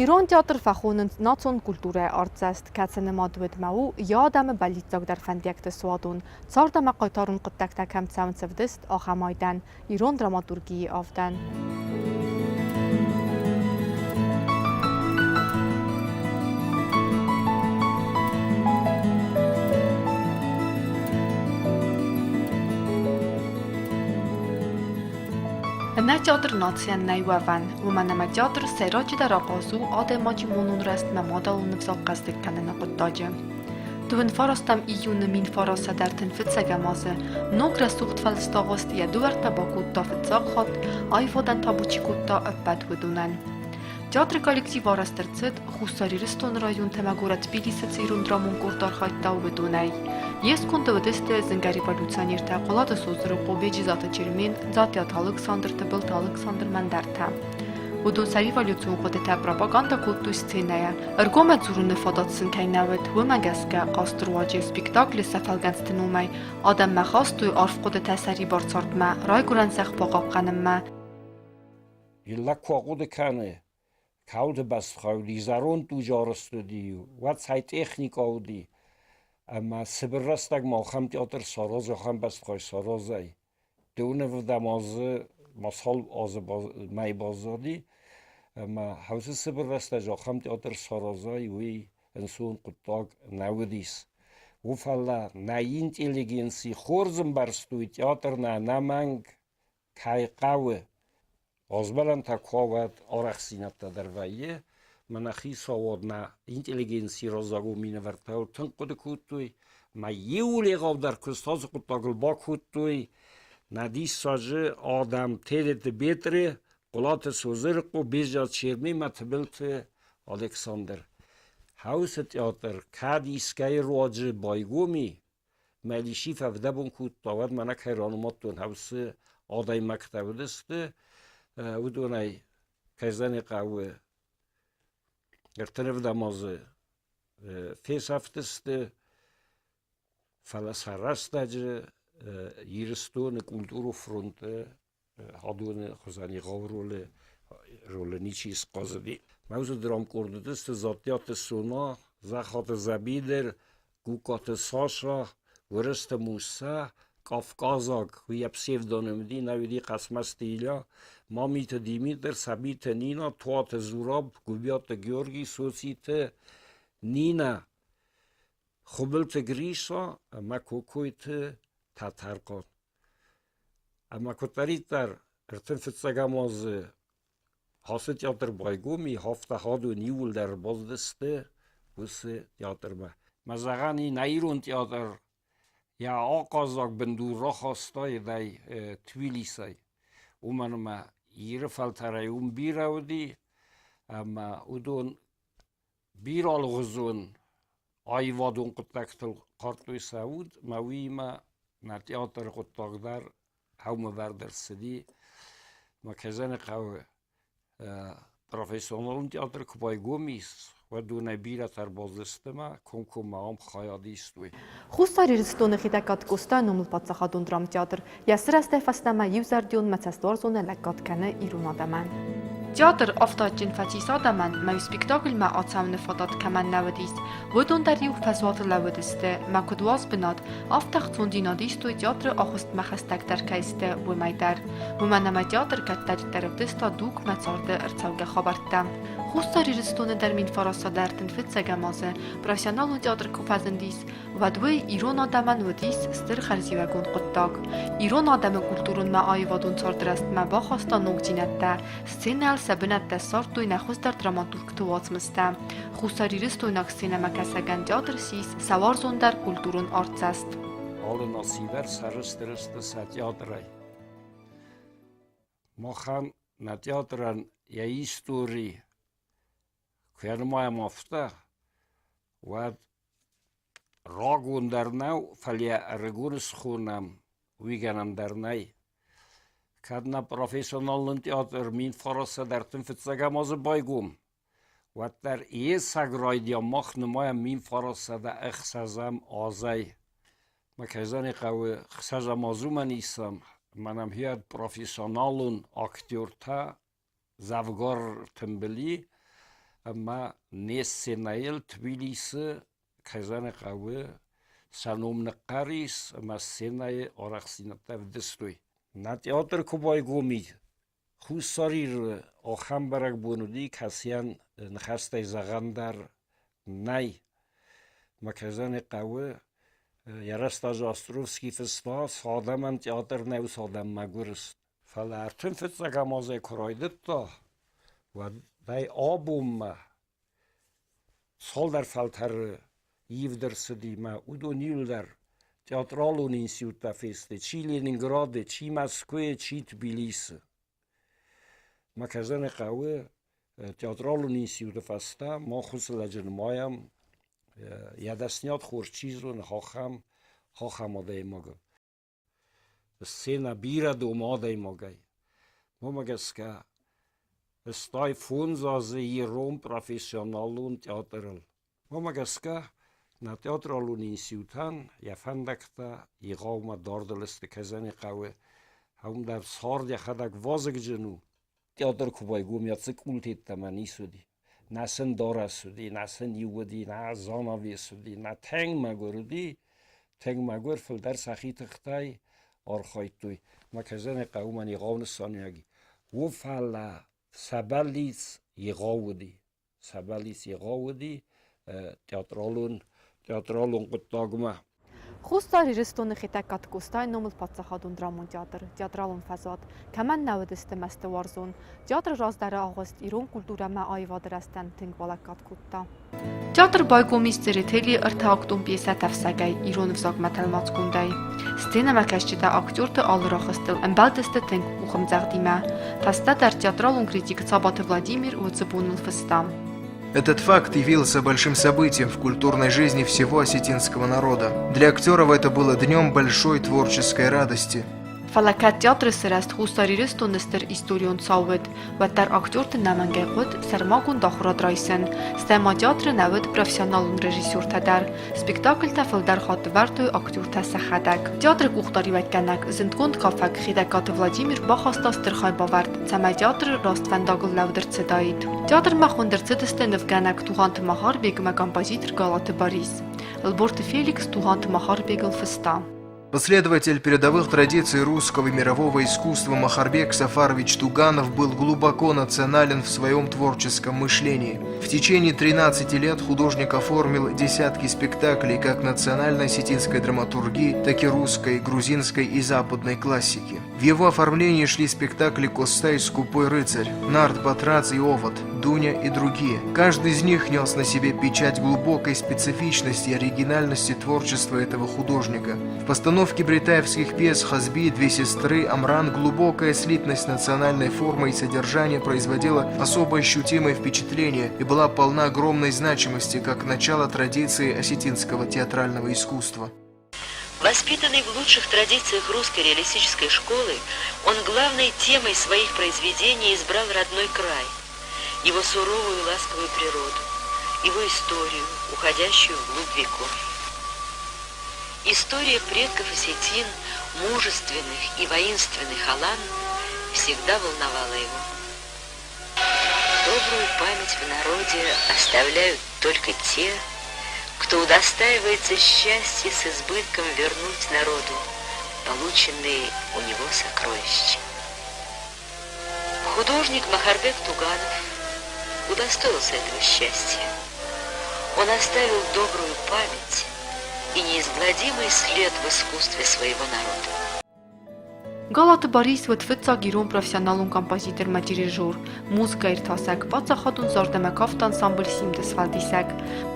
Иран театр фахунанд нацон культура арцаст кацанема дуэдмау ядам балицог дар фандиакта суадун цардама қайтарун қыттакта кам цамцевдист ахамайдан Иран драматургии авдан. نه teatr nacjan najławan, umanama teatr seroci dar aqazu ademaci monun rest mamadalun vzaqazdik kanena qoddaje. Tuven farastam iyun min farasa dar tenfitsagamaze, nokra sucht falstavost ja duarta bakutta fitsaqhat, ayfodan tabuchikutta öppet hudunan. Teatr kollektiv arastercet, Хусариристон район темагора Тбилисец ирундрամун куртар хайтау бедунай. Ես կոնտվդեստե զնգարի բալուցան երթա qolada sozru qobeci zata çirmin zatiyat Aleksandr Tebelt Aleksandr Mandarta. Udun sari valyutsun qodeta propaganda kultu scenaya. Ergomet zurunu fadatsın kaynavet vumagaska qastruaci spektakli safalganstınumay. Adam maxastuy arf qodeta sari bartsartma. Rayguran sex paqaqanımma. Yilla qoqudu kane. Koude bastgaudi zaron tu jarstudie. Wat zij techniek audi. اما سبرستگ ما خم تئاتر ساراز و خم بست خواهی سارازی دونه و دمازه مسال آز می بازادی اما حوث سبرستگ خم تئاتر سارازی وی انسون قطاق نودیس و فلا نه اینتلیگنسی خورزم برستوی تئاتر نه نمنگ کای قوه آزبلن تکاوت آرخسینت در ویه منخی سواد نه اینتلیگنسی را زگو مینه ورتاو تنقد کودتوی ما یولی غاب در کستاز قطاقل با کودتوی ندی ساجه آدم تیدت بیتره قلات سوزرق و بیجاد شیرمی متبلت الکساندر هاوس تیاتر کادی سکای رواجه بایگومی ملیشی ففده بون کودتاوت منک هیرانوماتون هاوس آدای مکتب دسته و دونای کزن قوه ارتنف دمازه فیس هفتسته فلسفرست دجه یرستون کلتور و فرونت هادون خزانی غاو رول نیچیز قازدی موضوع درام کرده دست زاتیات سونا زخات زبیدر گوکات ساشا ورست موسا کافکازاک و یه پسیف دانمدی نویدی قسمستیلا مامیت دیمیتر سبیت نینا توات زوراب گوبیات گیورگی سوسیت نینا خوبلت گریشا اما کوکویت تاترقان اما کتریت در ارتن فتسگاماز حاست یاتر بایگومی هفته هادو نیول در بازدسته بس یاتر مزغانی نیرون یاتر یا آقازاک بندور را خواستای دی تویلیسی اومنما یه فلتره اون بیراودی اما اودون بیرال غزون آیوادون قطعتل قارتوی سعود موی ما نتیاتر قطعه در هم وردر سدی ما کزن قوه پروفیسیونال تیاتر کبای گومیس و دونه بیره تر بازدستما کنکو هم خیادیستوی Хусариристон хитакат кустанум пацахадун драм театр. Ясрасте фастама юзардион мацастор зоне лекат кане ирунадаман. Театр офтачин фатисадаман май спектакль ма ацамне фадат каман навадис. Водон дариу фасват лавадисте ма кудвас бинад афтах цундинадистуй театр ахуст махастак дар кайсте و майдар. و منما театр каттар тарабдиста дук мацарде ارцавге хабартам. Хусариристон در мин фараса در تنفذگمازه پروفесіонал театр куфазندис و دوی ایران آدمان ودیس ستر خرزی و گون قطاق. ایران آدم کلتورون ما آیوادون چاردرست ما با خواستا نوگجینت ده سینال سبنت ده سارت دوی نخوست در دراماتورک تو واسمسته. خوستاریرست دوی ناک سینما کسگن تیاتر سیس سوارزون در کلتورون آرتس است. حال نصیبر سرسترست ستیاترای ما خان نتیاتران یا ایستوری کهرمای مفته و راگون در نو فلیا رگونس خونم ویگنم در نی کدنا پروفیسیونال تئاتر مین فراسه در تنفتسگاماز بایگوم و در ای سگراید مخ نمای مین فراسه در اخسازم آزای ما کزانی قوی خسازم آزو من ایسم منم هیاد پروفیسیونالون اکتیور تا زوگار تنبلی ама несценаил Тбилиси Казани қавы саномны қарис ама сценае орақсинатта вдестой. На театр Кубай гумид хусарир охам барак бунуди касиян нхастай зағандар най ма Казани қавы Ярастаж Островский фестивал садаман театр нев садам магурст. Фалартын фестагамазе кройдетта و دای آبوم سال در فلتر یو در سدی ما او دو نیل در تئاترالون اینسیوت فسته چی لنینگراد چی مسکو چی تبلیس ما کزن قوه تئاترالون اینسیوت فسته ما خصوص لجن مایم یادسنیات خورچیزون خاخم آده مگه سینا بیره دوماده مگه ما مگس که Stai funzaze Rom professionalun teatral. Mama gaska na teatralun insiutan ja fandakta iqawma dardaliste Kazani qawe ham dar sard ya khadak vazg jenu teatr kubay gumyatsı kultetta mani sudi nasin dorasudi nasin yudi na zanavi sudi na teng magor fil dar sakhit xtay arkhaytoy ma Kazani qawe mani qawni saniyagi wo falla Sabalis Yegawdi teatralun qıttagma. Хустар иристон хитакат кустай номл пацахадун драмон театралун фазад каман навдисте мастеварзон театр раздары август ирон культурама айвадрастан тинг балакат кутта театр байгомистери тели ыртаактун пьеса тафсагай ирон взагматал мацкундай стена макашчида актёрты алрахыстыл эмбалдисте тинг ухамзагдима таста дар театралун критик Цабаты Владимир уцебунул фестам. Этот факт явился большим событием в культурной жизни всего осетинского народа. Для актеров это было днем большой творческой радости. Фалакат театры сыраст хустаририс тонестер историон цавет, ваттар актёрты намангайгут сармагун дахрадрайсын, стема театры навет профессионалун режиссер тадар, спектакль тафылдар хатварту актёр тасахадак. Театр кухтари вайтканак, зинтконд кафак хидакат Владимир бахастастыр хайбавард, цама театр раствандагл лавдыр цедайд. Театр махундыр цедестен вганак тухант махар бегма композитор Галаты Борис. Элборт Феликс тухант махар бегл феста. Последователь передовых традиций русского и мирового искусства Махарбек Сафарович Туганов был глубоко национален в своем творческом мышлении. В течение 13 лет художник оформил десятки спектаклей как национальной осетинской драматургии, так и русской, грузинской и западной классики. В его оформлении шли спектакли «Костай, скупой рыцарь», «Нарт, Батрац и Овод», «Дуня» и другие. Каждый из них нес на себе печать глубокой специфичности и оригинальности творчества этого художника. В постановке бритаевских пьес «Хазби», «Две сестры», «Амран» глубокая слитность национальной формы и содержания производила особо ощутимое впечатление и была полна огромной значимости как начало традиции осетинского театрального искусства. Воспитанный в лучших традициях русской реалистической школы, он главной темой своих произведений избрал родной край, его суровую и ласковую природу, его историю, уходящую вглубь веков. История предков осетин, мужественных и воинственных алан, всегда волновала его. Добрую память в народе оставляют только те, кто удостаивается счастья с избытком вернуть народу полученные у него сокровища. Художник Махарбек Туганов удостоился этого счастья. Он оставил добрую память и неизгладимый след в искусстве своего народа. Галаты Борис вытфыцаг ирон профессионалун композитор матирижор, музыка иртасак, пацахатун зардамакафт ансамбль симдесвалдисак.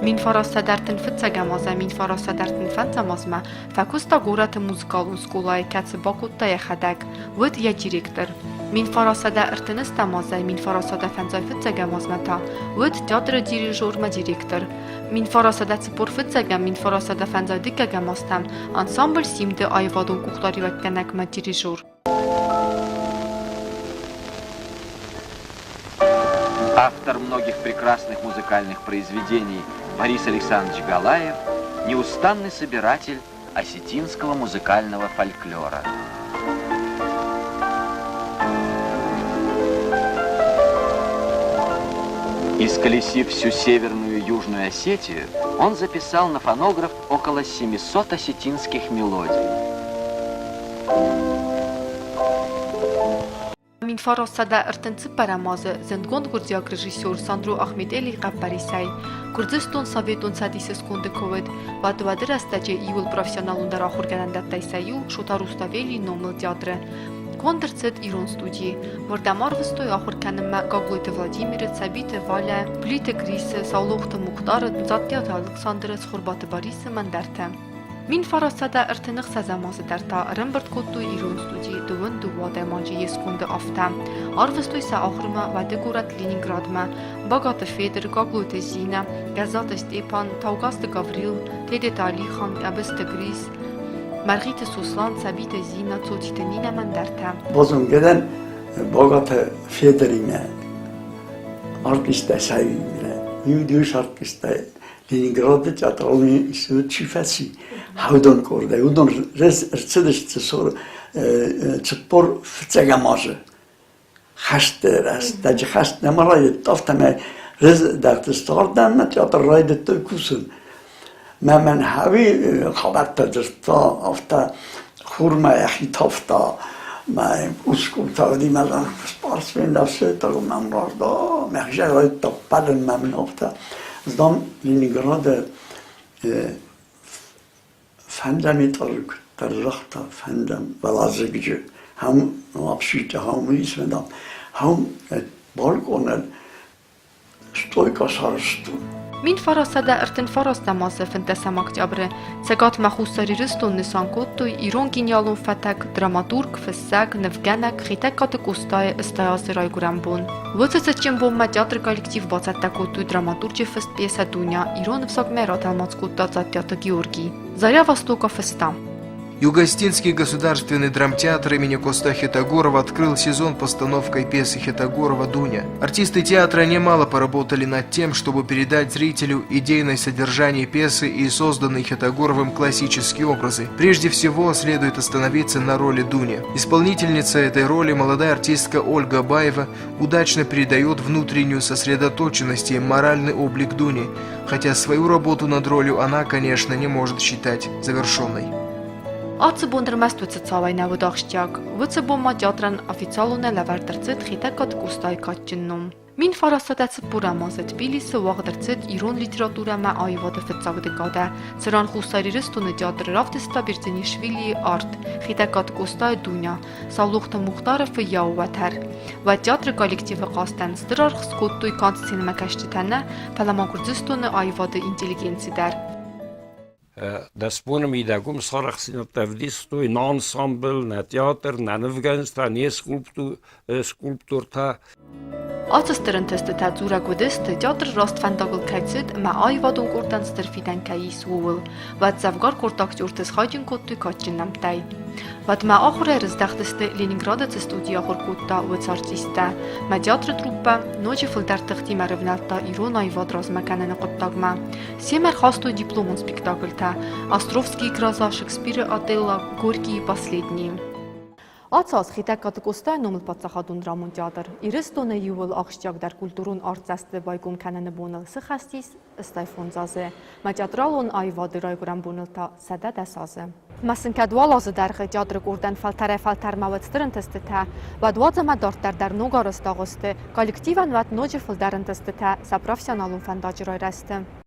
Мин фарасадартын фыцагамаза, мин фарасадартын фантамазма, факуста гораты музыкалун скулай кацы бакутта яхадак, выт я директор. Мин фарасада иртыныстамаза, мин фарасада фанзай фыцагамазмата, выт театр дирижор ма директор. Мин фарасада ципор фыцагам, мин фарасада фанзай дикагамастам, ансамбль симде айвадун кухтари ватканак ма дирижор. Автор многих прекрасных музыкальных произведений Борис Александрович Галаев – неустанный собиратель осетинского музыкального фольклора. Исколесив всю Северную и Южную Осетию, он записал на фонограф около 700 осетинских мелодий. Min farosada ertentsi paramazı zendgond gurdiak rejissor Sandro Ahmeteli Qaparisay Kurdistan Sovetun sadisi skunde kovet vadvadir astace iul profesionalun dar ahurganandat taysayu shotarustaveli nomel teatre Koncertset Iron Studi Vordamar vstoy ahurkanma Gagloite Vladimir Sabite Vale Plite Gris Sauloxte Muxtar Zattiat Alexander Skhurbat Boris Mandarta Min farosada ertenix sazamazı darta Rembert Kottu Iron Studi duvun duvade manji skunde afta Arvstoy sa ahrma vadegurat Leningradma Bagat Feder Gagloite Zina Gazat Stepan Taugast Gavril Tedet Ali Khan Abest Gris Margita Suslan Sabite Zina Tsotitanina Mandarta Bozum gelen Bogota Federine Arkista Sayine Yudüş Arkista Leningrad'da teatralni isu çifesi Havdon korda Udon recedes tsor Tspor Fcegamazı Hasteras Taci hast Namarayı Taftame Rez Dartıstardan Teatr Raydet Kusun من هاوی خبرت درستا افتا خورما یخی تافتا من اسکول تادی مزن سپارس بین دسته تا من رازدا مخجه های تا پدن من افتا زدام لینیگراد فندمی در رختا فندم ولازگجه هم نابشیده هم میسمدم هم بالگونل ستویکا سارستون Min farosada erten farostamazı fentesamak jabre Segat mahusari ristun nisan kottu Iron genialun fatak dramaturg fessag nevganak Khitekatek ustay istayazıray gurambun Vıtsıtsıçın bomma teatr kollektiv bacatta kottu dramaturgi fest pjesa Dunya Iron всагмерат алмацкутта затята Георгий Заря Востока феста Югостинский государственный драмтеатр имени Коста Хитагорова открыл сезон постановкой пьесы Хитагорова «Дуня». Артисты театра немало поработали над тем, чтобы передать зрителю идейное содержание пьесы и созданные Хитагоровым классические образы. Прежде всего, следует остановиться на роли Дуни. Исполнительница этой роли, молодая артистка Ольга Баева, удачно передает внутреннюю сосредоточенность и моральный облик Дуни, хотя свою работу над ролью она, конечно, не может считать завершенной. Ați bundrmest vıtsățavayna vıdaxçak, vıtsă bomma teatran oficialune lavartırcıt Khitekat kustay katçınnum. Min farasadatsı buramazı Tbilisi vağdırcıt İron literaturama ayvadı fıtsagdıqada, sıran xusari ristunu teatr raftista Birzinishvili art, Khitekat kustay Dunya, Savluxta Muxtarov Yavvatar. Va teatr kollektivi qastan strar xskottuy kant sinemakaştitana, Palama Kurdistonu ayvadı intelligensidar. Da spunem I da gum sarach sin tavdistu in ensemble na teater na nevgensta ne skulptur ta Atsăstărân tăstătea zura godestă, teatr rost fandagul kajcid, ma ayvadun kortan stărfidan kajis uul, vad zavgar kortak jortes hajin kottu kajin namtai. Vad ma ahore rızdaxtiste Leningradetse studia horkotta văts artista, ma teatr truppa, noce fıldar tăxti marevnalta Iron ayvad razmakanene qottagma. Семер хасту дипломон спектакльта, Островский гроза Шекспира Отелло, Горький последний. Ացած Khitekatek կոստայ նոմլ պատսախադուն դրամուն театр, իրստոնը յուվլ աղշճակ դար կուլտուրուն արծաստը բայգում կանանը բոնալ սխաստիս ըստայ ֆոնզազը, մա театралон այվա դրայ գրան բոնալտա սադա դասազը։ Մասնկադուալ ազը դարխը театрը կորդան ֆալտար մավացտրն տստտա, վադվածը մա դարտար դար նոգարստաղոստը, կոլեկտիվան վատ նոջը ֆլդարն տստտա, սա պրոֆեսիոնալուն ֆանդաջրոյրաստը։